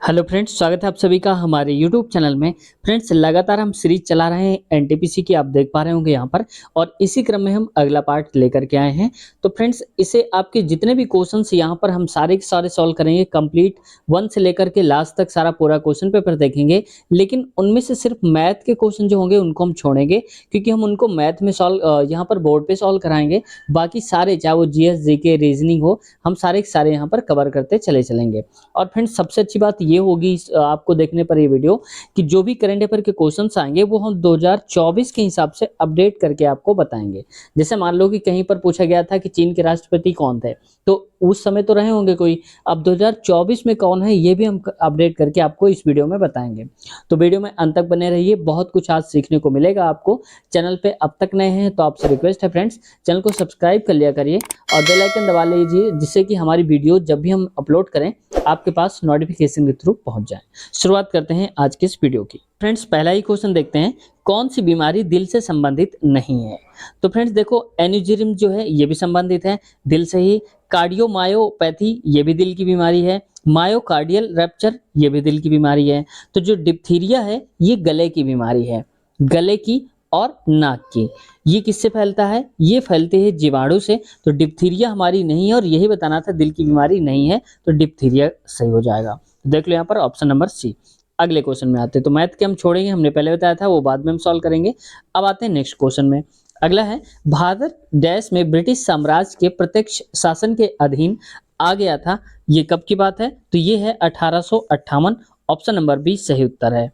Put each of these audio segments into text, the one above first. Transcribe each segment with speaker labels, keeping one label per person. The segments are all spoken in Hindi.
Speaker 1: हेलो फ्रेंड्स, स्वागत है आप सभी का हमारे यूट्यूब चैनल में। फ्रेंड्स, लगातार हम सीरीज चला रहे हैं एनटीपीसी की, आप देख पा रहे होंगे यहाँ पर। और इसी क्रम में हम अगला पार्ट लेकर के आए हैं। तो फ्रेंड्स, इसे आपके जितने भी क्वेश्चंस यहाँ पर हम सारे के सारे सॉल्व करेंगे, कंप्लीट 1 से लेकर के लास्ट तक सारा पूरा क्वेश्चन पेपर देखेंगे। लेकिन उनमें से सिर्फ मैथ के क्वेश्चन जो होंगे उनको हम छोड़ेंगे, क्योंकि हम उनको मैथ में सॉल्व यहाँ पर बोर्ड पे सॉल्व कराएंगे। बाकी सारे, चाहे वो जीएस, जीके, रीजनिंग हो, हम सारे के सारे यहाँ पर कवर करते चलेंगे। और फ्रेंड्स, सबसे अच्छी बात ये होगी आपको देखने पर ये वीडियो, कि जो भी करंट अफेयर के क्वेश्चंस आएंगे वो हम 2024 के हिसाब से अपडेट करके आपको बताएंगे। जैसे मान लो कि कहीं पर पूछा गया था कि चीन के राष्ट्रपति कौन थे, तो उस समय तो रहे होंगे कोई, अब 2024 में कौन है ये भी हम अपडेट करके आपको इस वीडियो में बताएंगे। तो वीडियो में अंत तक बने रहिए, बहुत कुछ आज सीखने को मिलेगा आपको। चैनल पे अब तक नए हैं तो आपसे रिक्वेस्ट है फ्रेंड्स, चैनल को सब्सक्राइब कर लिया करिए और बेल आइकन दबा लीजिए, जिससे कि हमारी वीडियो जब भी हम अपलोड करें आपके पास नोटिफिकेशन के थ्रू पहुंच जाए। शुरुआत करते हैं आज के इस वीडियो की। फ्रेंड्स, पहला ही क्वेश्चन देखते हैं, कौन सी बीमारी दिल से संबंधित नहीं है? तो फ्रेंड्स देखो, एन्यूरिज्म जो है ये भी संबंधित है दिल से ही। कार्डियोमायोपैथी ये भी दिल की बीमारी है। मायोकार्डियल रप्चर ये भी दिल की बीमारी है। तो जो डिप्थीरिया है ये गले की बीमारी है, गले की और नाक की। ये किससे फैलता है? ये फैलते हैं जीवाणु से। तो डिप्थीरिया हमारी नहीं है और यही बताना था दिल की बीमारी नहीं है, तो डिप्थीरिया सही हो जाएगा। देख लो यहाँ पर ऑप्शन नंबर सी। अगले क्वेश्चन में आते हैं, तो मैथ के हम छोड़ेंगे, हमने पहले बताया था, वो बाद में हम सॉल्व करेंगे। अब आते हैं नेक्स्ट क्वेश्चन में। अगला है, भारत डैश में ब्रिटिश साम्राज्य के प्रत्यक्ष शासन के अधीन आ गया था, ये कब की बात है? तो ये है 1858। ऑप्शन नंबर बी सही उत्तर है।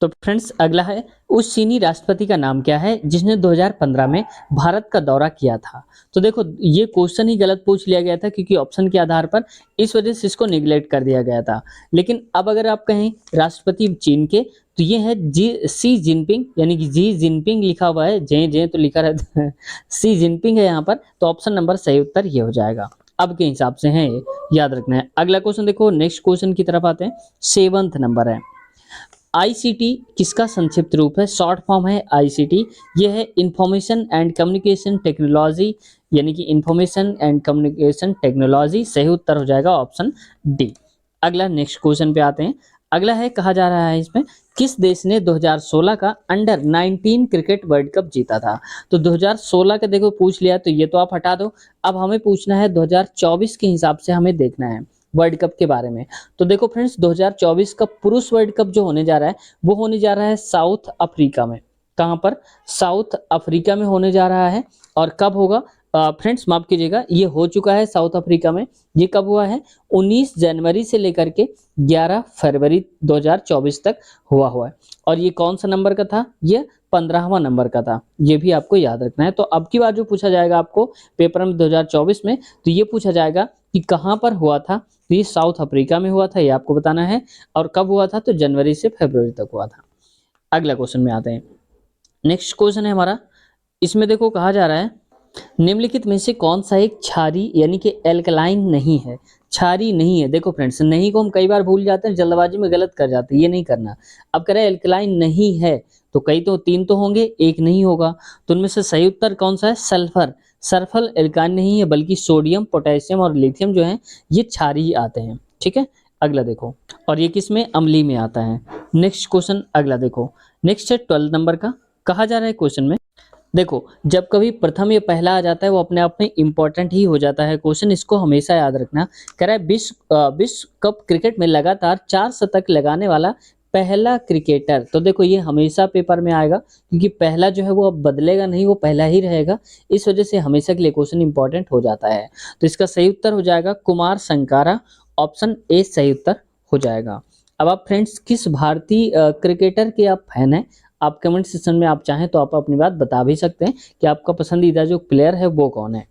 Speaker 1: तो फ्रेंड्स, अगला है, उस चीनी राष्ट्रपति का नाम क्या है जिसने 2015 में भारत का दौरा किया था? तो देखो, ये क्वेश्चन ही गलत पूछ लिया गया था, क्योंकि ऑप्शन के आधार पर, इस वजह से इसको निगलेक्ट कर दिया गया था। लेकिन अब अगर आप कहें राष्ट्रपति चीन के, तो ये है सी जिनपिंग, यानी कि जी जिनपिंग लिखा हुआ है, जे जे तो लिखा रहता है सी जिनपिंग है यहाँ पर। तो ऑप्शन नंबर सही उत्तर ये हो जाएगा। अब के हिसाब से है, ये याद रखना है। अगला क्वेश्चन देखो, नेक्स्ट क्वेश्चन की तरफ आते हैं। 7वां नंबर है, आईसीटी किसका संक्षिप्त रूप है? शॉर्ट फॉर्म है आईसीटी। ये है इंफॉर्मेशन एंड कम्युनिकेशन टेक्नोलॉजी, यानी कि इंफॉर्मेशन एंड कम्युनिकेशन टेक्नोलॉजी। सही उत्तर हो जाएगा ऑप्शन डी। अगला नेक्स्ट क्वेश्चन पे आते हैं। अगला है, कहा जा रहा है इसमें, किस देश ने 2016 का अंडर 19 क्रिकेट वर्ल्ड कप जीता था? तो 2016 का देखो पूछ लिया, तो ये तो आप हटा दो। अब हमें पूछना है 2024 के हिसाब से, हमें देखना है वर्ल्ड कप के बारे में। तो देखो फ्रेंड्स, 2024 का पुरुष वर्ल्ड कप जो होने जा रहा है वो होने जा रहा है साउथ अफ्रीका में। कहां पर? साउथ अफ्रीका में होने जा रहा है। और कब होगा? फ्रेंड्स माफ कीजिएगा, ये हो चुका है साउथ अफ्रीका में। ये कब हुआ है? 19 जनवरी से लेकर के 11 फरवरी 2024 तक हुआ है। और ये कौन सा नंबर का था? ये 15वां नंबर का था। ये भी आपको याद रखना है। तो अब की बार जो पूछा जाएगा आपको पेपर में 2024 में, तो ये पूछा जाएगा कि कहां पर हुआ था। तो ये साउथ अफ्रीका में हुआ था, ये आपको बताना है। और कब हुआ था? तो जनवरी से फरवरी तक हुआ था। अगला क्वेश्चन में आते हैं। नेक्स्ट क्वेश्चन है हमारा, इसमें देखो कहा जा रहा है, निम्नलिखित में से कौन सा एक क्षारी यानी कि एल्कलाइन नहीं है? क्षारी नहीं है। देखो फ्रेंड्स, नहीं को हम कई बार भूल जाते हैं, जल्दबाजी में गलत कर जाते हैं, ये नहीं करना। अब कह रहे हैं एल्कलाइन नहीं है, तो कई तो 3 तो होंगे, एक नहीं होगा। तो उनमें से सही उत्तर कौन सा है? सल्फर। सल्फर एल्काइन नहीं है, बल्कि सोडियम, पोटेशियम और लिथियम जो है ये क्षारीय आते हैं। ठीक है, अगला देखो, और ये किस में? अम्लीय में आता है। नेक्स्ट क्वेश्चन अगला देखो, नेक्स्ट है 12 नंबर का। कहा जा रहा है क्वेश्चन में, देखो जब कभी प्रथम या पहला आ जाता है वो अपने आप में इंपॉर्टेंट ही हो जाता है क्वेश्चन, इसको हमेशा याद रखना। कह रहा है विश्व कप क्रिकेट में लगातार 4 शतक लगाने वाला पहला क्रिकेटर। तो देखो, ये हमेशा पेपर में आएगा, क्योंकि पहला जो है वो अब बदलेगा नहीं, वो पहला ही रहेगा। इस वजह से हमेशा के लिए क्वेश्चन इंपॉर्टेंट हो जाता है। तो इसका सही उत्तर हो जाएगा कुमार संकारा। ऑप्शन ए सही उत्तर हो जाएगा। अब आप फ्रेंड्स, किस भारतीय क्रिकेटर के आप फैन हैं? आप कमेंट सेक्शन में आप चाहें तो आप अपनी बात बता भी सकते हैं कि आपका पसंदीदा जो प्लेयर है वो कौन है।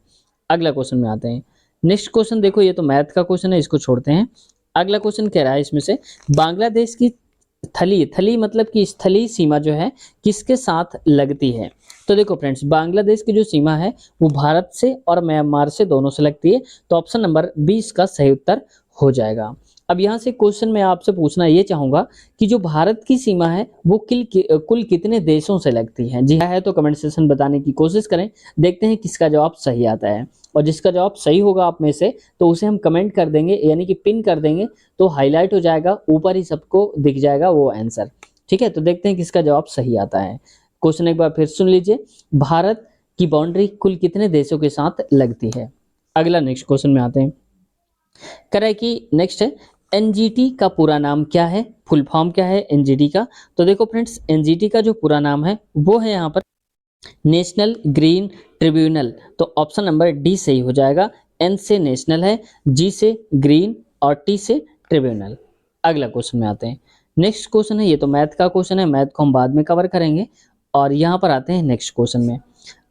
Speaker 1: अगला क्वेश्चन में आते हैं। नेक्स्ट क्वेश्चन देखो, ये तो मैथ का क्वेश्चन है, इसको छोड़ते हैं। अगला क्वेश्चन कह रहा है इसमें से, बांग्लादेश की थली मतलब कि स्थलीय सीमा जो है किसके साथ लगती है? तो देखो फ्रेंड्स, बांग्लादेश की जो सीमा है वो भारत से और म्यांमार से, दोनों से लगती है। तो ऑप्शन नंबर 20 का सही उत्तर हो जाएगा। अब यहाँ से क्वेश्चन मैं आपसे पूछना ये चाहूंगा कि जो भारत की सीमा है वो कुल कितने देशों से लगती है? जी है तो कमेंट सेक्शन बताने की कोशिश करें, देखते हैं किसका जवाब सही आता है। और जिसका जवाब सही होगा आप में से तो उसे हम कमेंट कर देंगे, यानी कि पिन कर देंगे, तो हाईलाइट हो जाएगा, ऊपर ही सबको दिख जाएगा वो आंसर। ठीक है, तो देखते हैं किसका जवाब सही आता है। क्वेश्चन एक बार फिर सुन लीजिए, भारत की बाउंड्री कुल कितने देशों के साथ लगती है। अगला नेक्स्ट क्वेश्चन में आते हैं। कह रहा है कि नेक्स्ट है, एनजीटी का पूरा नाम क्या है, फुल फॉर्म क्या है एनजीटी का। तो देखो फ्रेंड्स, एनजीटी का जो पूरा नाम है वो है यहाँ पर नेशनल ग्रीन ट्रिब्यूनल। तो ऑप्शन नंबर डी सही हो जाएगा। एन से नेशनल है, जी से ग्रीन और टी से ट्रिब्यूनल। अगला क्वेश्चन में आते हैं। नेक्स्ट क्वेश्चन है, ये तो मैथ का क्वेश्चन है, मैथ को हम बाद में कवर करेंगे। और यहाँ पर आते हैं नेक्स्ट क्वेश्चन में।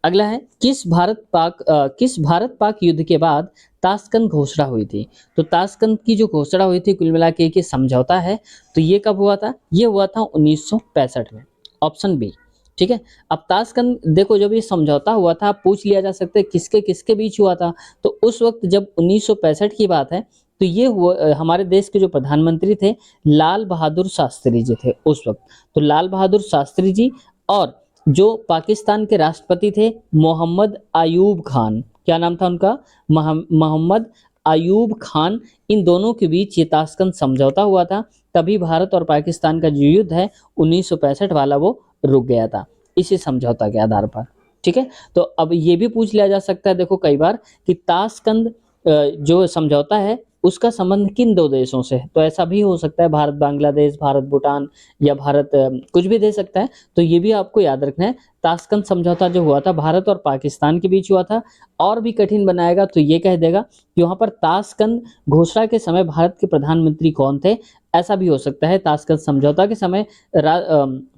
Speaker 1: अगला है, किस भारत पाक युद्ध के बाद ताशकंद घोषणा हुई थी। तो ताशकंद की जो घोषणा हुई थी, कुल मिला के समझौता है, तो ये कब हुआ था, ये हुआ था 1965 में, ऑप्शन बी। ठीक है, अब ताशकंद देखो, जब ये समझौता हुआ था, पूछ लिया जा सकता है किसके किसके बीच हुआ था। तो उस वक्त जब 1965 की बात है, तो ये हुआ हमारे देश के जो प्रधानमंत्री थे लाल बहादुर शास्त्री जी थे उस वक्त। तो लाल बहादुर शास्त्री जी और जो पाकिस्तान के राष्ट्रपति थे मोहम्मद अयूब खान, क्या नाम था उनका, मोहम्मद अयूब खान, इन दोनों के बीच ये ताशकंद समझौता हुआ था। तभी भारत और पाकिस्तान का जो युद्ध है 1965 वाला वो रुक गया था, इसी समझौता के आधार पर। ठीक है, तो अब ये भी पूछ लिया जा सकता है देखो कई बार कि ताशकंद जो समझौता है उसका संबंध किन दो देशों से है। तो ऐसा भी हो सकता है भारत बांग्लादेश, भारत भूटान, या भारत कुछ भी दे सकता है। तो ये भी आपको याद रखना है, ताशकंद समझौता जो हुआ था भारत और पाकिस्तान के बीच हुआ था। और भी कठिन बनाएगा तो ये कह देगा कि वहाँ पर ताशकंद घोषणा के समय भारत के प्रधानमंत्री कौन थे, ऐसा भी हो सकता है। ताशकंद समझौता के समय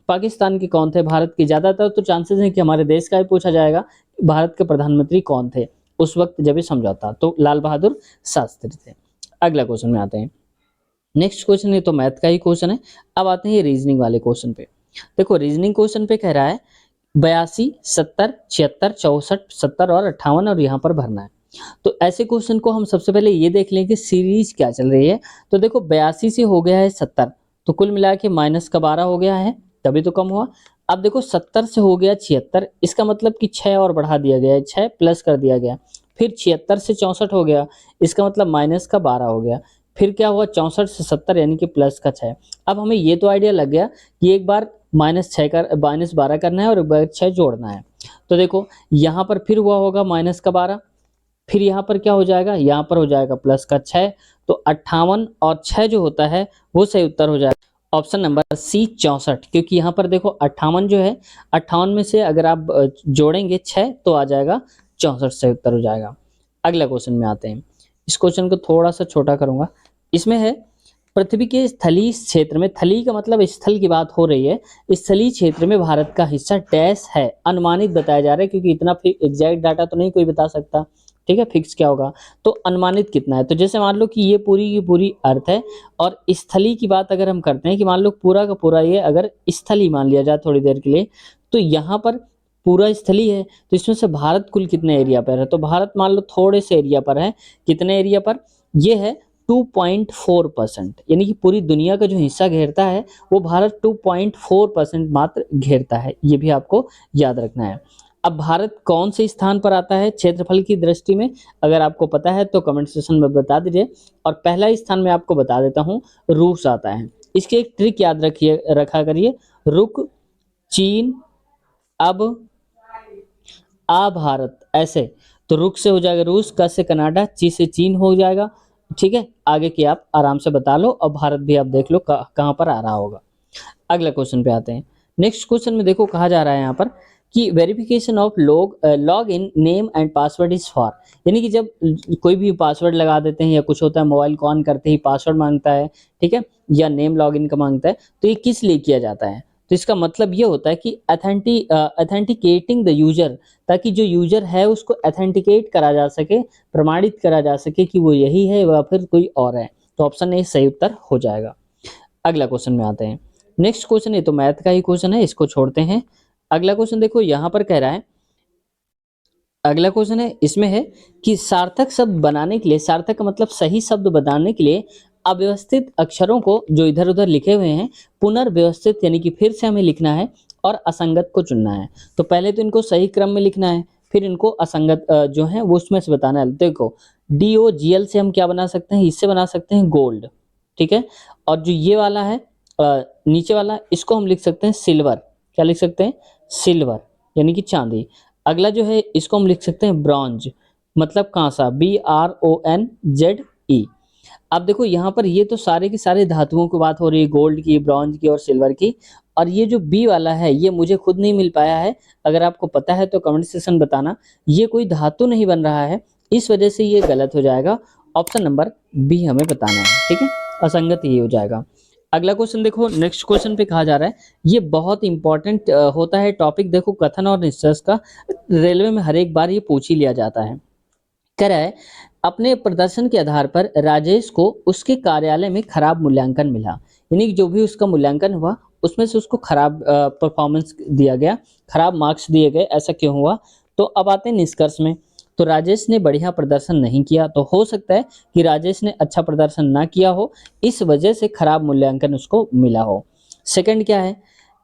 Speaker 1: पाकिस्तान के कौन थे, भारत के, ज़्यादातर तो चांसेस हैं कि हमारे देश का ही पूछा जाएगा, भारत के प्रधानमंत्री कौन थे उस वक्त जब ये समझौता, तो लाल बहादुर शास्त्री थे। अगला क्वेश्चन में आते हैं। नेक्स्ट क्वेश्चन है तो मैथ का ही क्वेश्चन है। अब आते हैं रीजनिंग वाले क्वेश्चन पे। देखो रीजनिंग क्वेश्चन पे कह रहा है 82, 70, 76, 64, 70 और 58 और यहाँ पर भरना है। तो ऐसे क्वेश्चन को हम सबसे पहले ये देख लें कि सीरीज क्या चल रही है। तो देखो 82 से हो गया है 70, तो कुल मिला के माइनस का 12 हो गया है, तभी तो कम हुआ। अब देखो 70 से हो गया 76, इसका मतलब कि 6 और बढ़ा दिया गया है, 6 प्लस कर दिया गया। फिर 76 से 64 हो गया, इसका मतलब माइनस का 12 हो गया। फिर क्या हुआ 64 से 70 यानी कि प्लस का 6। अब हमें ये तो आइडिया लग गया कि एक बार -12 करना है और एक बार 6 जोड़ना है। तो देखो यहाँ पर फिर हुआ होगा माइनस का 12, फिर यहाँ पर क्या हो जाएगा, यहाँ पर हो जाएगा प्लस का 6। तो 58 और 6 जो होता है वो सही उत्तर हो जाएगा ऑप्शन नंबर सी 64। क्योंकि यहाँ पर देखो 58 जो है, 58 में से अगर आप जोड़ेंगे 6 तो आ जाएगा 64 सही उत्तर हो जाएगा। अगला क्वेश्चन में आते हैं। इस क्वेश्चन को थोड़ा सा छोटा करूंगा। इसमें है पृथ्वी के स्थलीय क्षेत्र में, थली का मतलब स्थल की बात हो रही है, स्थलीय क्षेत्र में भारत का हिस्सा डैश है, अनुमानित बताया जा रहा है, क्योंकि इतना एग्जैक्ट डाटा तो नहीं कोई बता सकता। ठीक है, फिक्स क्या होगा, तो अनुमानित कितना है। तो जैसे मान लो कि ये पूरी की पूरी अर्थ है, और स्थली की बात अगर हम करते हैं कि मान लो पूरा का पूरा ये अगर स्थली मान लिया जाए थोड़ी देर के लिए, तो यहाँ पर पूरा स्थली है, तो इसमें से भारत कुल कितने एरिया पर है। तो भारत मान लो थोड़े से एरिया पर है, कितने एरिया पर, ये है 2.4%, यानी कि पूरी दुनिया का जो हिस्सा घेरता है वो भारत 2.4% मात्र घेरता है, ये भी आपको याद रखना है। अब भारत कौन से स्थान पर आता है क्षेत्रफल की दृष्टि में, अगर आपको पता है तो कमेंट सेक्शन में बता दीजिए। और पहला स्थान में आपको बता देता हूँ, रूस आता है। इसकी एक ट्रिक याद रखा करिए, रुक, चीन, अब, आ, भारत, ऐसे। तो रुक से हो जाएगा रूस, क से कनाडा, ची से चीन हो जाएगा। ठीक है, आगे की आप आराम से बता लो, और भारत भी आप देख लो कहाँ पर आ रहा होगा। अगला क्वेश्चन पे आते हैं। नेक्स्ट क्वेश्चन में देखो कहा जा रहा है यहाँ पर कि verification of log in name and password is for, यानी कि जब कोई भी पासवर्ड लगा देते हैं या कुछ होता है, मोबाइल को ऑन करते ही पासवर्ड मांगता है, ठीक है, या नेम लॉगिन का मांगता है, तो ये किस लिए किया जाता है। तो इसका मतलब ये होता है कि अथेंटिकेटिंग द यूजर, ताकि जो यूजर है उसको अथेंटिकेट करा जा सके, प्रमाणित करा जा सके कि वो यही है या फिर कोई और है। तो ऑप्शन ए सही उत्तर हो जाएगा। अगला क्वेश्चन में आते हैं। नेक्स्ट क्वेश्चन है तो मैथ का ही क्वेश्चन है, इसको छोड़ते हैं। अगला क्वेश्चन देखो यहाँ पर कह रहा है, अगला क्वेश्चन है इसमें है कि सार्थक शब्द बनाने के लिए, सार्थक का मतलब सही शब्द बनाने के लिए अव्यवस्थित अक्षरों को जो इधर उधर लिखे हुए हैं पुनर्व्यवस्थित, यानी कि फिर से हमें लिखना है और असंगत को चुनना है। तो पहले तो इनको सही क्रम में लिखना है, फिर इनको असंगत जो है वो उसमें से बताना है। देखो DOGL से हम क्या बना सकते हैं, इससे बना सकते हैं गोल्ड, ठीक है। और जो ये वाला है नीचे वाला, इसको हम लिख सकते हैं सिल्वर। क्या लिख सकते हैं, सिल्वर यानी कि चांदी। अगला जो है इसको हम लिख सकते हैं ब्रॉन्ज, मतलब कांसा, BRONZE। अब देखो यहाँ पर ये तो सारे के सारे धातुओं की बात हो रही है, गोल्ड की, ब्रॉन्ज की और सिल्वर की। और ये जो बी वाला है ये मुझे खुद नहीं मिल पाया है, अगर आपको पता है तो कमेंट सेक्शन बताना। ये कोई धातु नहीं बन रहा है, इस वजह से ये गलत हो जाएगा। ऑप्शन नंबर बी हमें बताना है, ठीक है, असंगत ये हो जाएगा। अगला क्वेश्चन देखो, नेक्स्ट क्वेश्चन पे कहा जा रहा है, ये बहुत इंपॉर्टेंट होता है टॉपिक। देखो कथन और निष्कर्ष का रेलवे में हर एक बार ये पूछ ही लिया जाता है। कह रहा है अपने प्रदर्शन के आधार पर राजेश को उसके कार्यालय में खराब मूल्यांकन मिला, यानी कि जो भी उसका मूल्यांकन हुआ उसमें से उसको खराब परफॉर्मेंस दिया गया, खराब मार्क्स दिए गए। ऐसा क्यों हुआ? तो अब आते हैं निष्कर्ष में। तो राजेश ने बढ़िया प्रदर्शन नहीं किया, तो हो सकता है कि राजेश ने अच्छा प्रदर्शन ना किया हो, इस वजह से खराब मूल्यांकन उसको मिला हो। सेकंड क्या है,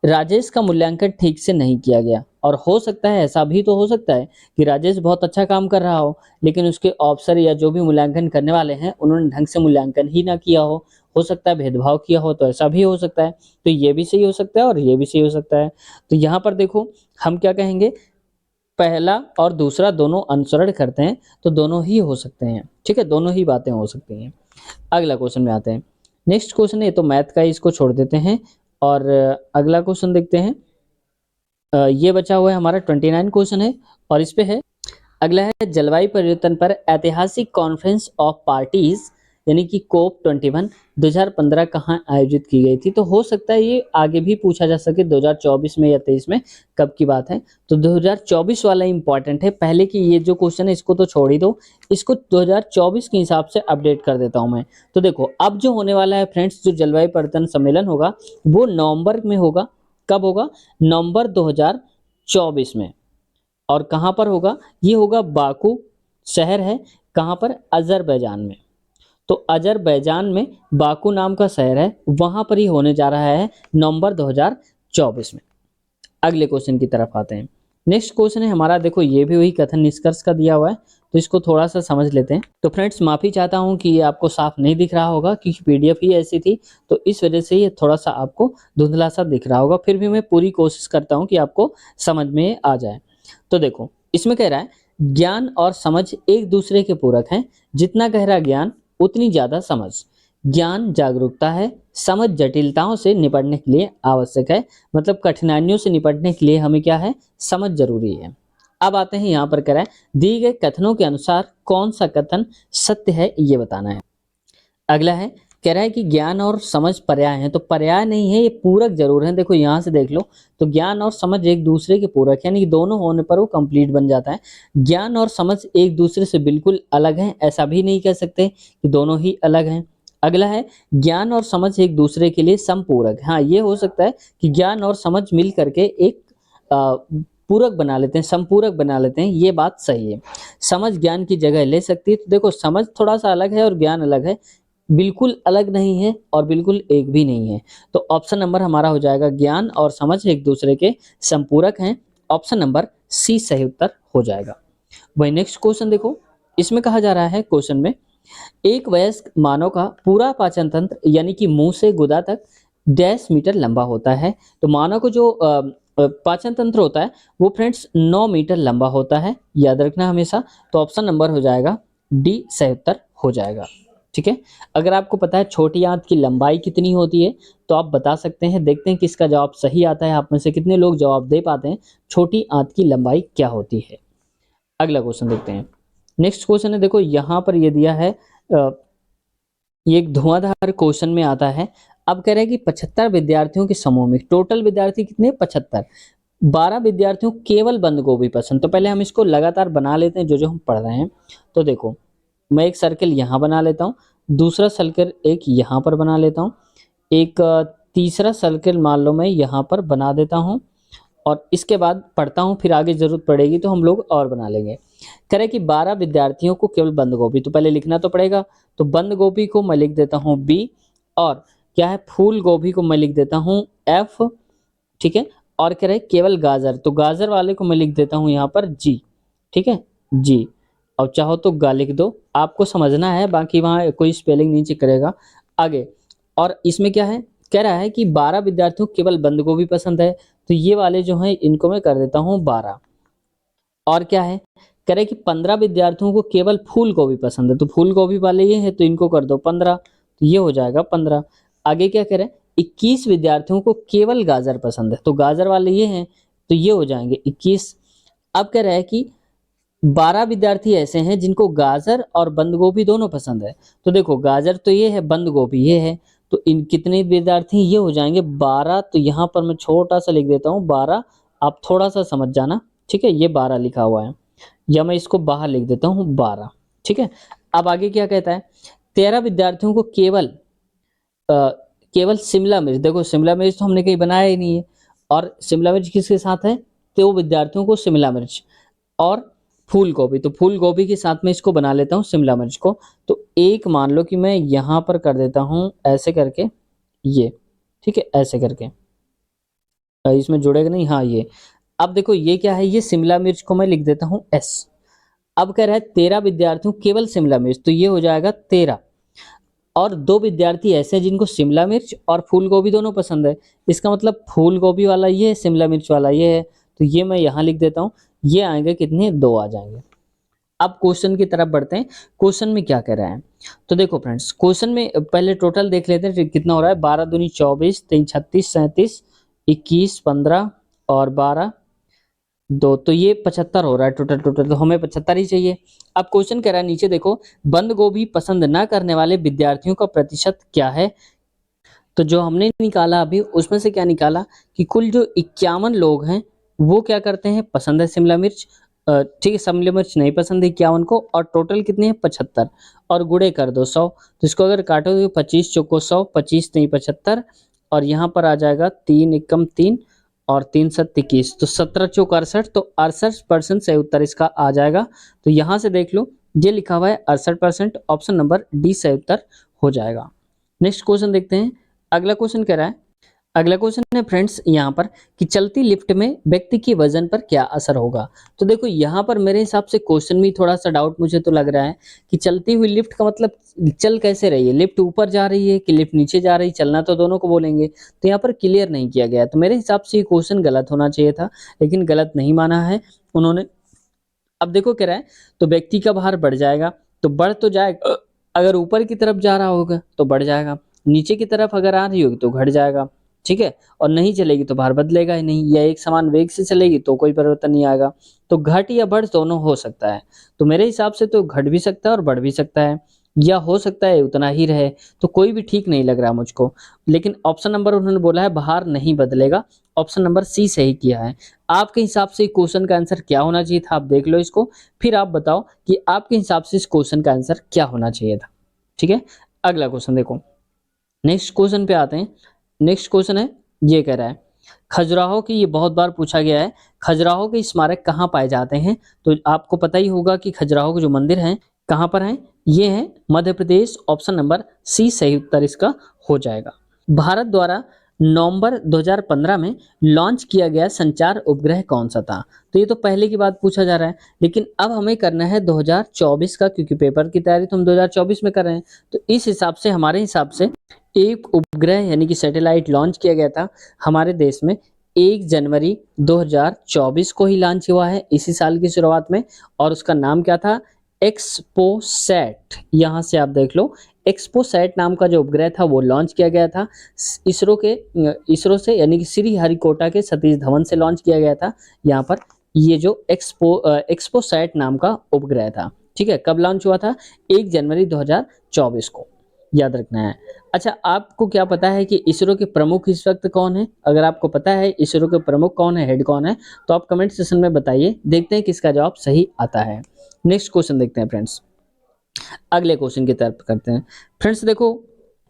Speaker 1: राजेश का मूल्यांकन ठीक से नहीं किया गया, और हो सकता है ऐसा भी तो हो सकता है कि राजेश बहुत अच्छा काम कर रहा हो, लेकिन उसके अफसर या जो भी मूल्यांकन करने वाले हैं उन्होंने ढंग से मूल्यांकन ही ना किया हो सकता है भेदभाव किया हो, तो ऐसा भी हो सकता है। तो ये भी सही हो सकता है और ये भी सही हो सकता है। तो यहाँ पर देखो हम क्या कहेंगे, पहला और दूसरा दोनों अनुसरण करते हैं तो दोनों ही हो सकते हैं, ठीक है, दोनों ही बातें हो सकती हैं। अगला क्वेश्चन में आते हैं। नेक्स्ट क्वेश्चन है, ये तो मैथ का है, इसको छोड़ देते हैं और अगला क्वेश्चन देखते हैं। ये बचा हुआ है हमारा 29 क्वेश्चन है और इस पे है, अगला है जलवायु परिवर्तन पर ऐतिहासिक कॉन्फ्रेंस ऑफ पार्टीज यानी कि COP 21 2015 कहाँ आयोजित की गई थी। तो हो सकता है ये आगे भी पूछा जा सके 2024 में या 23 में, कब की बात है। तो 2024 वाला इंपॉर्टेंट है, पहले की ये जो क्वेश्चन है इसको तो छोड़ ही दो, इसको 2024 के हिसाब से अपडेट कर देता हूं मैं। तो देखो अब जो होने वाला है फ्रेंड्स, जो जलवायु परिवर्तन सम्मेलन होगा वो नवंबर में होगा। कब होगा? नवंबर 2024 में। और कहाँ पर होगा? ये होगा बाकू शहर है, कहाँ पर? अजरबैजान में। तो अजरबैजान में बाकू नाम का शहर है, वहां पर ही होने जा रहा है नवंबर 2024 में। अगले क्वेश्चन की तरफ आते हैं। नेक्स्ट क्वेश्चन है हमारा, देखो ये भी वही कथन निष्कर्ष का दिया हुआ है, तो इसको थोड़ा सा समझ लेते हैं। तो फ्रेंड्स माफ़ी चाहता हूँ कि ये आपको साफ नहीं दिख रहा होगा, क्योंकि PDF ही ऐसी थी, तो इस वजह से ये थोड़ा सा आपको धुंधला सा दिख रहा होगा। फिर भी मैं पूरी कोशिश करता हूँ कि आपको समझ में आ जाए। तो देखो इसमें कह रहा है ज्ञान और समझ एक दूसरे के पूरक हैं, जितना गहरा ज्ञान उतनी ज्यादा समझ। ज्ञान जागरूकता है, समझ जटिलताओं से निपटने के लिए आवश्यक है, मतलब कठिनाइयों से निपटने के लिए हमें क्या है, समझ जरूरी है। अब आते हैं यहाँ पर कह रहा है दिए गए कथनों के अनुसार कौन सा कथन सत्य है, ये बताना है। अगला है, कह रहा है कि ज्ञान और समझ पर्याय हैं, तो पर्याय नहीं है, ये पूरक जरूर है। देखो यहाँ से देख लो, तो ज्ञान और समझ एक दूसरे के पूरक है, यानी कि दोनों होने पर वो कंप्लीट बन जाता है। ज्ञान और समझ एक दूसरे से बिल्कुल अलग हैं, ऐसा भी नहीं कह सकते कि दोनों ही अलग हैं। अगला है, ज्ञान और समझ एक दूसरे के लिए समपूरक। हाँ, ये हो सकता है कि ज्ञान और समझ मिल करके एक पूरक बना लेते हैं, संपूरक बना लेते हैं, ये बात सही है। समझ ज्ञान की जगह ले सकती है। तो देखो समझ थोड़ा सा अलग है और ज्ञान अलग है, बिल्कुल अलग नहीं है और बिल्कुल एक भी नहीं है। तो ऑप्शन नंबर हमारा हो जाएगा ज्ञान और समझ एक दूसरे के संपूरक हैं। ऑप्शन नंबर सी सही उत्तर हो जाएगा। वही नेक्स्ट क्वेश्चन देखो, इसमें कहा जा रहा है क्वेश्चन में, एक वयस्क मानव का पूरा पाचन तंत्र यानी कि मुंह से गुदा तक डैश मीटर लंबा होता है। तो मानव को जो पाचन तंत्र होता है वो फ्रेंड्स 9 मीटर लंबा होता है, याद रखना हमेशा। तो ऑप्शन नंबर हो जाएगा डी सही उत्तर हो जाएगा, ठीक है। अगर आपको पता है छोटी आंत की लंबाई कितनी होती है तो आप बता सकते हैं, देखते हैं किसका जवाब सही आता है। आप में से कितने लोग जवाब दे पाते हैं छोटी आंत की लंबाई क्या होती है। अगला क्वेश्चन देखते हैं। नेक्स्ट क्वेश्चन है, देखो यहाँ पर ये दिया है, ये एक धुआंधार क्वेश्चन में आता है। अब कह रहे हैं कि 75 विद्यार्थियों के समूह में, टोटल विद्यार्थी कितने? 75। 12 विद्यार्थियों केवल बंद गोभी पसंद। तो पहले हम इसको लगातार बना लेते हैं जो जो हम पढ़ रहे हैं। तो देखो मैं एक सर्कल यहाँ बना लेता हूँ, दूसरा सर्कल एक यहाँ पर बना लेता हूँ, एक तीसरा सर्कल मान लो मैं यहाँ पर बना देता हूँ, और इसके बाद पढ़ता हूँ, फिर आगे जरूरत पड़ेगी तो हम लोग और बना लेंगे। कह रहे कि 12 विद्यार्थियों को केवल बंद गोभी, तो पहले लिखना तो पड़ेगा। तो बंद गोभी को मैं लिख देता हूँ बी, और क्या है, फूल गोभी को मैं लिख देता हूँ एफ, ठीक है। और कह रहे केवल गाजर, तो गाजर वाले को मैं लिख देता हूँ यहाँ पर जी, ठीक है जी। अब चाहो तो गा लिख दो, आपको समझना है, बाकी वहाँ कोई स्पेलिंग नहीं चेक करेगा। आगे, और इसमें क्या है, कह रहा है कि 12 विद्यार्थियों को केवल बंद गोभी पसंद है, तो ये वाले जो हैं इनको मैं कर देता हूँ 12। और क्या है, कह रहे हैं कि 15 विद्यार्थियों को केवल फूल गोभी पसंद है, तो फूल गोभी वाले ये हैं तो इनको कर दो 15, तो ये हो जाएगा 15। आगे क्या कह रहे हैं, 21 विद्यार्थियों को केवल गाजर पसंद है, तो गाजर वाले ये हैं तो ये हो जाएंगे 21। अब कह रहा है कि 12 विद्यार्थी ऐसे हैं जिनको गाजर और बंद गोभी दोनों पसंद है, तो देखो गाजर तो ये है, बंद गोभी ये है, तो इन कितने विद्यार्थी ये हो जाएंगे 12। तो यहाँ पर मैं छोटा सा लिख देता हूँ 12, आप थोड़ा सा समझ जाना, ठीक है, ये 12 लिखा हुआ है, या मैं इसको बाहर लिख देता हूँ 12, ठीक है। अब आगे क्या कहता है, 13 विद्यार्थियों को केवल शिमला मिर्च, देखो शिमला मिर्च तो हमने कहीं बनाया ही नहीं है, और शिमला मिर्च किसके साथ है, तो विद्यार्थियों को शिमला मिर्च और फूल गोभी, तो फूल गोभी के साथ में इसको बना लेता हूँ शिमला मिर्च को। तो एक मान लो कि मैं यहाँ पर कर देता हूँ ऐसे करके, ये ठीक है, ऐसे करके इसमें जुड़ेगा नहीं, हाँ ये। अब देखो ये क्या है, ये शिमला मिर्च को मैं लिख देता हूँ एस। अब कह रहा है 13 विद्यार्थियों केवल शिमला मिर्च, तो ये हो जाएगा 13। और 2 विद्यार्थी ऐसे हैं जिनको शिमला मिर्च और फूल गोभी दोनों पसंद है, इसका मतलब फूल गोभी वाला ये है, शिमला मिर्च वाला ये है, तो ये मैं यहाँ लिख देता हूँ। ये आएंगे कितने, 2 आ जाएंगे। अब क्वेश्चन की तरफ बढ़ते हैं, क्वेश्चन में क्या कह रहा है। तो देखो फ्रेंड्स, क्वेश्चन में पहले टोटल देख लेते हैं कितना हो रहा है, 12 दूनी 24, 3 36 37, 21 15 और 12 2, तो ये 75 हो रहा है टोटल। तो हमें 75 ही चाहिए। अब क्वेश्चन कह रहा है नीचे देखो, बंद गोभी पसंद न करने वाले विद्यार्थियों का प्रतिशत क्या है। तो जो हमने निकाला अभी, उसमें से क्या निकाला कि कुल जो 51 लोग हैं वो क्या करते हैं, पसंद है शिमला मिर्च, ठीक है, शिमला मिर्च नहीं पसंद है 51 को, और टोटल कितने हैं 75, और गुणे कर दो 100, तो इसको अगर काटोगे 25 चौको 100, 25 नहीं 75, और यहाँ पर आ जाएगा 3 एकम 3 और 3 सत्त 21, तो 17 चौक 68, तो 68% सही उत्तर इसका आ जाएगा। तो यहाँ से देख लो, ये लिखा हुआ है 68%, ऑप्शन नंबर डी सही उत्तर हो जाएगा। नेक्स्ट क्वेश्चन देखते हैं। अगला क्वेश्चन कह रहा है, अगला क्वेश्चन है फ्रेंड्स यहाँ पर कि चलती लिफ्ट में व्यक्ति के वजन पर क्या असर होगा। तो देखो यहाँ पर मेरे हिसाब से क्वेश्चन में थोड़ा सा डाउट मुझे तो लग रहा है कि चलती हुई लिफ्ट का मतलब चल कैसे रही है, लिफ्ट ऊपर जा रही है कि लिफ्ट नीचे जा रही है, चलना तो दोनों को बोलेंगे, तो यहाँ पर क्लियर नहीं किया गया, तो मेरे हिसाब से ये क्वेश्चन गलत होना चाहिए था, लेकिन गलत नहीं माना है उन्होंने। अब देखो कह रहा है, तो व्यक्ति का भार बढ़ जाएगा, तो बढ़ तो जाएगा, अगर ऊपर की तरफ जा रहा होगा तो बढ़ जाएगा, नीचे की तरफ अगर आ रही होगी तो घट जाएगा, ठीक है, और नहीं चलेगी तो भार बदलेगा ही नहीं, या एक समान वेग से चलेगी तो कोई परिवर्तन नहीं आएगा, तो घट या बढ़ दोनों हो सकता है। तो मेरे हिसाब से तो घट भी सकता है और बढ़ भी सकता है, या हो सकता है उतना ही रहे, तो कोई भी ठीक नहीं लग रहा मुझको। लेकिन ऑप्शन नंबर उन्होंने बोला है भार नहीं बदलेगा, ऑप्शन नंबर सी सही किया है। आपके हिसाब से क्वेश्चन का आंसर क्या होना चाहिए था, आप देख लो इसको, फिर आप बताओ कि आपके हिसाब से इस क्वेश्चन का आंसर क्या होना चाहिए था, ठीक है। अगला क्वेश्चन देखो, नेक्स्ट क्वेश्चन पे आते हैं। नेक्स्ट क्वेश्चन है, ये कह रहा है खजुराहो की, ये बहुत बार पूछा गया है, खजुराहो के स्मारक कहाँ पाए जाते हैं। तो आपको पता ही होगा कि खजुराहो के जो मंदिर हैं कहाँ पर हैं, ये है Madhya Pradesh, option number C सही उत्तर इसका हो जाएगा। भारत द्वारा नवंबर 2015 में लॉन्च किया गया संचार उपग्रह कौन सा था। तो ये तो पहले की बात पूछा जा रहा है, लेकिन अब हमें करना है 2024 का, क्योंकि पेपर की तैयारी तो हम 2024 में कर रहे हैं। तो इस हिसाब से, हमारे हिसाब से एक उपग्रह यानी कि सैटेलाइट लॉन्च किया गया था हमारे देश में 1 जनवरी 2024 को ही लॉन्च हुआ है, इसी साल की शुरुआत में, और उसका नाम क्या था, एक्सपोसैट। यहाँ से आप देख लो, एक्सपोसैट नाम का जो उपग्रह था वो लॉन्च किया गया था इसरो से, यानी कि श्री हरिकोटा के सतीश धवन से लॉन्च किया गया था यहाँ पर, ये जो एक्सपोसैट नाम का उपग्रह था, ठीक है। कब लॉन्च हुआ था, 1 जनवरी 2024 को, याद रखना है। अच्छा, आपको क्या पता है कि इसरो के प्रमुख इस वक्त कौन है। अगर आपको पता है इसरो के प्रमुख कौन है, हेड कौन है, तो आप कमेंट सेक्शन में बताइए, देखते हैं किसका जवाब सही आता है। नेक्स्ट क्वेश्चन देखते हैं फ्रेंड्स, अगले क्वेश्चन की तरफ करते हैं। फ्रेंड्स देखो,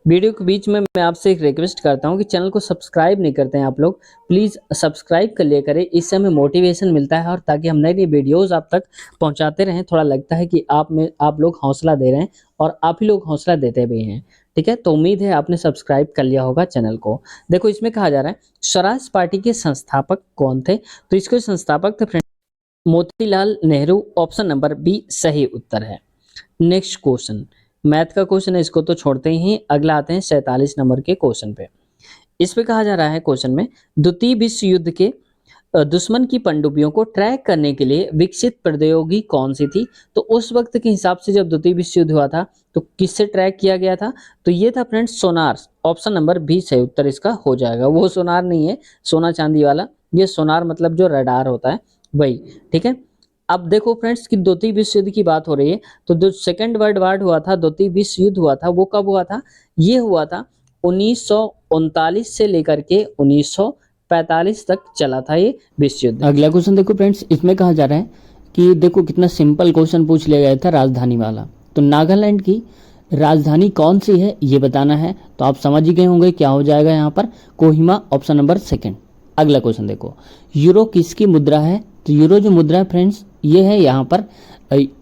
Speaker 1: वीडियो के बीच में मैं आपसे एक रिक्वेस्ट करता हूं कि चैनल को सब्सक्राइब नहीं करते हैं आप लोग, प्लीज़ सब्सक्राइब कर लिया करें, इससे हमें मोटिवेशन मिलता है, और ताकि हम नई नई वीडियोज़ आप तक पहुंचाते रहें, थोड़ा लगता है कि आप लोग हौसला दे रहे हैं, और आप ही लोग हौसला देते भी हैं, ठीक है। तो उम्मीद है आपने सब्सक्राइब कर लिया होगा चैनल को। देखो इसमें कहा जा रहा है स्वराज पार्टी के संस्थापक कौन थे, तो इसके संस्थापक थे friend Motilal Nehru, option number B सही उत्तर है। नेक्स्ट क्वेश्चन, मैथ का क्वेश्चन है, इसको तो छोड़ते ही अगला आते हैं 47 नंबर के क्वेश्चन पे। इस पे कहा जा रहा है क्वेश्चन में, द्वितीय विश्व युद्ध के दुश्मन की पनडुब्बियों को ट्रैक करने के लिए विकसित प्रौद्योगिकी कौन सी थी? तो उस वक्त के हिसाब से जब द्वितीय विश्व युद्ध हुआ था तो किससे ट्रैक किया गया था? तो ये था फ्रेंड्स सोनार, ऑप्शन नंबर बी सही उत्तर इसका हो जाएगा। वो सोनार नहीं है सोना चांदी वाला, ये सोनार मतलब जो रडार होता है वही, ठीक है। अब देखो फ्रेंड्स कि द्वितीय विश्व युद्ध की बात हो रही है, तो जो सेकेंड वर्ल्ड वार हुआ था, द्वितीय विश्व युद्ध हुआ था, वो कब हुआ था? ये हुआ था 1939 से लेकर के 1945 तक चला था ये विश्व युद्ध। अगला क्वेश्चन देखो फ्रेंड्स, इसमें कहा जा रहा है कि देखो कितना सिंपल क्वेश्चन पूछ लिया गया था राजधानी वाला। तो नागालैंड की राजधानी कौन सी है ये बताना है। तो आप समझ ही गए होंगे क्या हो जाएगा यहाँ पर, कोहिमा, ऑप्शन नंबर सेकंड। अगला क्वेश्चन देखो, यूरो किसकी मुद्रा है? तो यूरो जो मुद्रा है फ्रेंड्स ये है यहाँ पर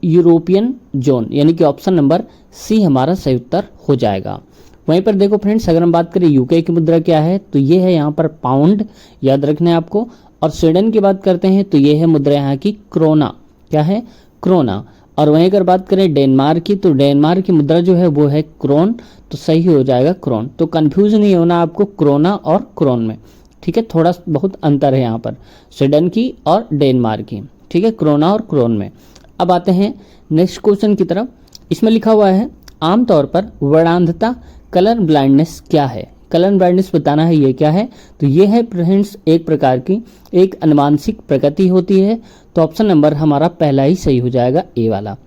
Speaker 1: यूरोपियन जोन, यानी कि ऑप्शन नंबर सी हमारा सही उत्तर हो जाएगा। वहीं पर देखो फ्रेंड्स, अगर हम बात करें यूके की मुद्रा क्या है, तो ये है यहाँ पर पाउंड, याद रखना है आपको। और स्वीडन की बात करते हैं तो ये है मुद्रा यहाँ की क्रोना, क्या है? क्रोना। और वहीं अगर बात करें डेनमार्क की, तो डेनमार्क की मुद्रा जो है वो है क्रोन, तो सही हो जाएगा क्रोन। तो कंफ्यूज नहीं होना आपको क्रोना और क्रोन में, ठीक है, थोड़ा बहुत अंतर है यहाँ पर स्वीडन की और डेनमार्क की, ठीक है, क्रोना और क्रोन में। अब आते हैं नेक्स्ट क्वेश्चन की तरफ। इसमें लिखा हुआ है, आमतौर पर वर्णांधता कलर ब्लाइंडनेस क्या है? कलर ब्लाइंडनेस बताना है ये क्या है? तो ये है फ्रेंड्स एक प्रकार की एक अनुवांशिक प्रकृति होती है। तो ऑप्शन नंबर हमारा पहला ही सही हो जाएगा, ए वाला।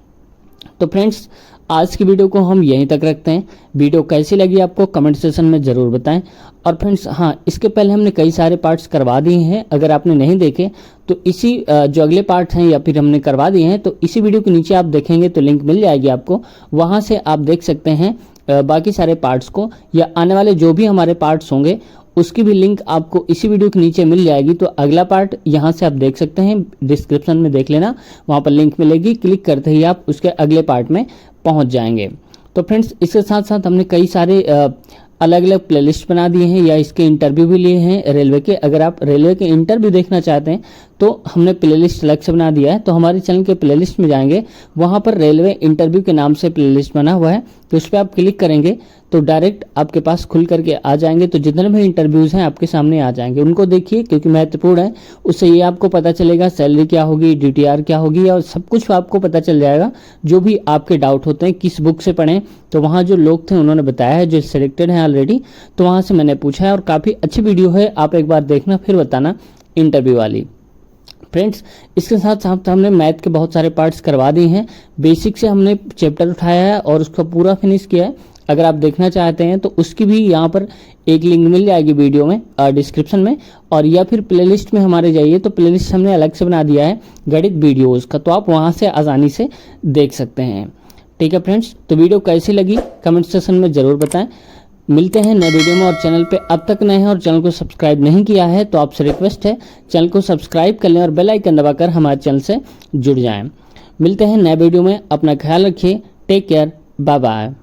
Speaker 1: तो फ्रेंड्स आज की वीडियो को हम यहीं तक रखते हैं। वीडियो कैसी लगी आपको कमेंट सेक्शन में ज़रूर बताएं। और फ्रेंड्स हाँ, इसके पहले हमने कई सारे पार्ट्स करवा दिए हैं, अगर आपने नहीं देखे तो इसी जो अगले पार्ट हैं या फिर हमने करवा दिए हैं, तो इसी वीडियो के नीचे आप देखेंगे तो लिंक मिल जाएगी आपको, वहाँ से आप देख सकते हैं बाकी सारे पार्ट्स को, या आने वाले जो भी हमारे पार्ट्स होंगे उसकी भी लिंक आपको इसी वीडियो के नीचे मिल जाएगी। तो अगला पार्ट यहाँ से आप देख सकते हैं, डिस्क्रिप्शन में देख लेना, वहाँ पर लिंक मिलेगी, क्लिक करते ही आप उसके अगले पार्ट में पहुँच जाएंगे। तो फ्रेंड्स इसके साथ साथ हमने कई सारे अलग अलग प्लेलिस्ट बना दिए हैं या इसके इंटरव्यू भी लिए हैं रेलवे के। अगर आप रेलवे के इंटरव्यू देखना चाहते हैं तो हमने प्लेलिस्ट अलग से बना दिया है, तो हमारे चैनल के प्लेलिस्ट में जाएंगे, वहाँ पर रेलवे इंटरव्यू के नाम से प्लेलिस्ट बना हुआ है, तो उस पर आप क्लिक करेंगे तो डायरेक्ट आपके पास खुल करके आ जाएंगे। तो जितने भी इंटरव्यूज़ हैं आपके सामने आ जाएंगे, उनको देखिए क्योंकि महत्वपूर्ण है, उससे ये आपको पता चलेगा सैलरी क्या होगी, DTR क्या होगी, और सब कुछ आपको पता चल जाएगा। जो भी आपके डाउट होते हैं किस बुक से पढ़ें, तो वहाँ जो लोग थे उन्होंने बताया है जो सिलेक्टेड हैं ऑलरेडी, तो वहाँ से मैंने पूछा है, और काफ़ी अच्छी वीडियो है, आप एक बार देखना फिर बताना इंटरव्यू वाली। फ्रेंड्स इसके साथ साथ हमने मैथ के बहुत सारे पार्ट्स करवा दिए हैं। बेसिक से हमने चैप्टर उठाया है और उसका पूरा फिनिश किया है। अगर आप देखना चाहते हैं तो उसकी भी यहाँ पर एक लिंक मिल जाएगी वीडियो में डिस्क्रिप्शन में, और या फिर प्लेलिस्ट में हमारे जाइए तो प्लेलिस्ट हमने अलग से बना दिया है गणित वीडियोज़ का, तो आप वहाँ से आसानी से देख सकते हैं। ठीक है फ्रेंड्स, तो वीडियो कैसी लगी कमेंट सेक्शन में ज़रूर बताएं। मिलते हैं नए वीडियो में, और चैनल पे अब तक नए हैं और चैनल को सब्सक्राइब नहीं किया है तो आपसे रिक्वेस्ट है चैनल को सब्सक्राइब कर लें और बेल आइकन दबाकर हमारे चैनल से जुड़ जाएं। मिलते हैं नए वीडियो में, अपना ख्याल रखिए, टेक केयर, बाय बाय।